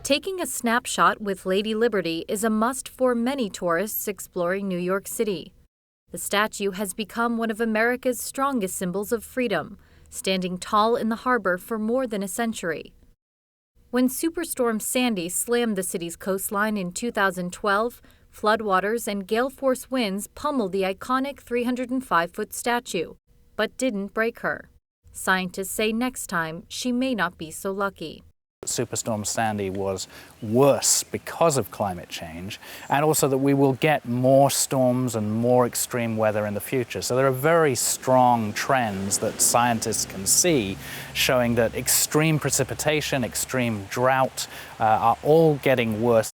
Taking a snapshot with Lady Liberty is a must for many tourists exploring New York City. The statue has become one of America's strongest symbols of freedom, standing tall in the harbor for more than a century. When Superstorm Sandy slammed the city's coastline in 2012, floodwaters and gale-force winds pummeled the iconic 305-foot statue, but didn't break her. Scientists say next time she may not be so lucky. Superstorm Sandy was worse because of climate change, and also that we will get more storms and more extreme weather in the future. So there are very strong trends that scientists can see showing that extreme precipitation, extreme drought are all getting worse.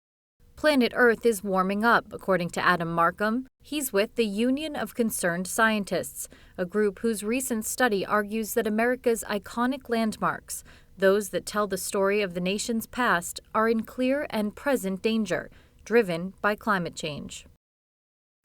Planet Earth is warming up, according to Adam Markham. He's with the Union of Concerned Scientists, a group whose recent study argues that America's iconic landmarks, those that tell the story of the nation's past, are in clear and present danger, driven by climate change.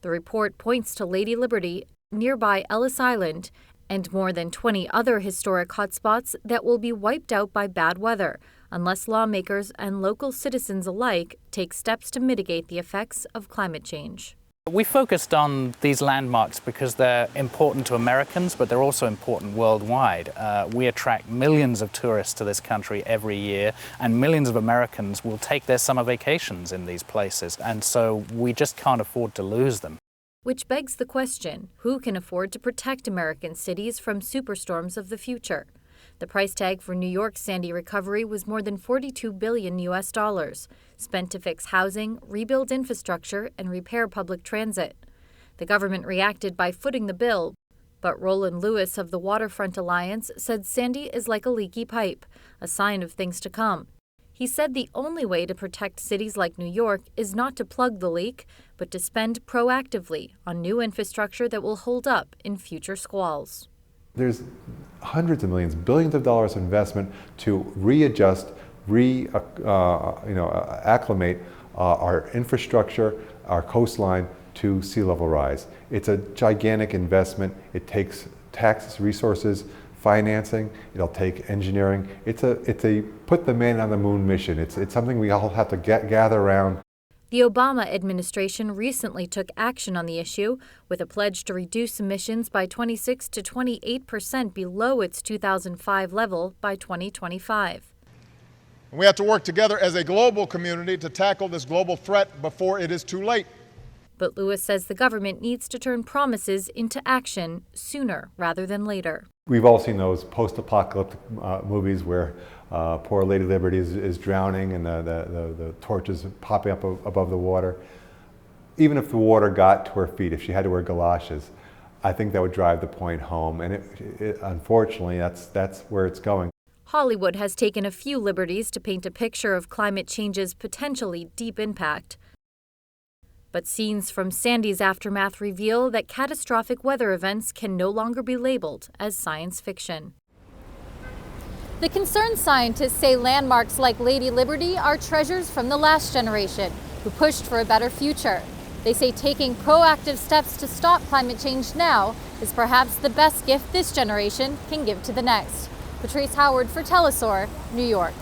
The report points to Lady Liberty, nearby Ellis Island, and more than 20 other historic hotspots that will be wiped out by bad weather, unless lawmakers and local citizens alike take steps to mitigate the effects of climate change. We focused on these landmarks because they're important to Americans, but they're also important worldwide. We attract millions of tourists to this country every year, and millions of Americans will take their summer vacations in these places, and so we just can't afford to lose them. Which begs the question, who can afford to protect American cities from superstorms of the future? The price tag for New York's Sandy recovery was more than $42 billion spent to fix housing, rebuild infrastructure, and repair public transit. The government reacted by footing the bill, but Roland Lewis of the Waterfront Alliance said Sandy is like a leaky pipe, a sign of things to come. He said the only way to protect cities like New York is not to plug the leak, but to spend proactively on new infrastructure that will hold up in future squalls. There's hundreds of millions, billions of dollars of investment to readjust, acclimate our infrastructure, our coastline to sea level rise. It's a gigantic investment. It takes tax resources, financing, it'll take engineering. It's a put the man on the moon mission. It's something we all have to gather around. The Obama administration recently took action on the issue with a pledge to reduce emissions by 26 to 28% below its 2005 level by 2025. We have to work together as a global community to tackle this global threat before it is too late. But Lewis says the government needs to turn promises into action sooner rather than later. We've all seen those post-apocalyptic movies where poor Lady Liberty is drowning and the torches popping up above the water. Even if the water got to her feet, if she had to wear galoshes, I think that would drive the point home. And unfortunately, that's where it's going. Hollywood has taken a few liberties to paint a picture of climate change's potentially deep impact. But scenes from Sandy's aftermath reveal that catastrophic weather events can no longer be labeled as science fiction. The concerned scientists say landmarks like Lady Liberty are treasures from the last generation, who pushed for a better future. They say taking proactive steps to stop climate change now is perhaps the best gift this generation can give to the next. Patrice Howard for Telesur, New York.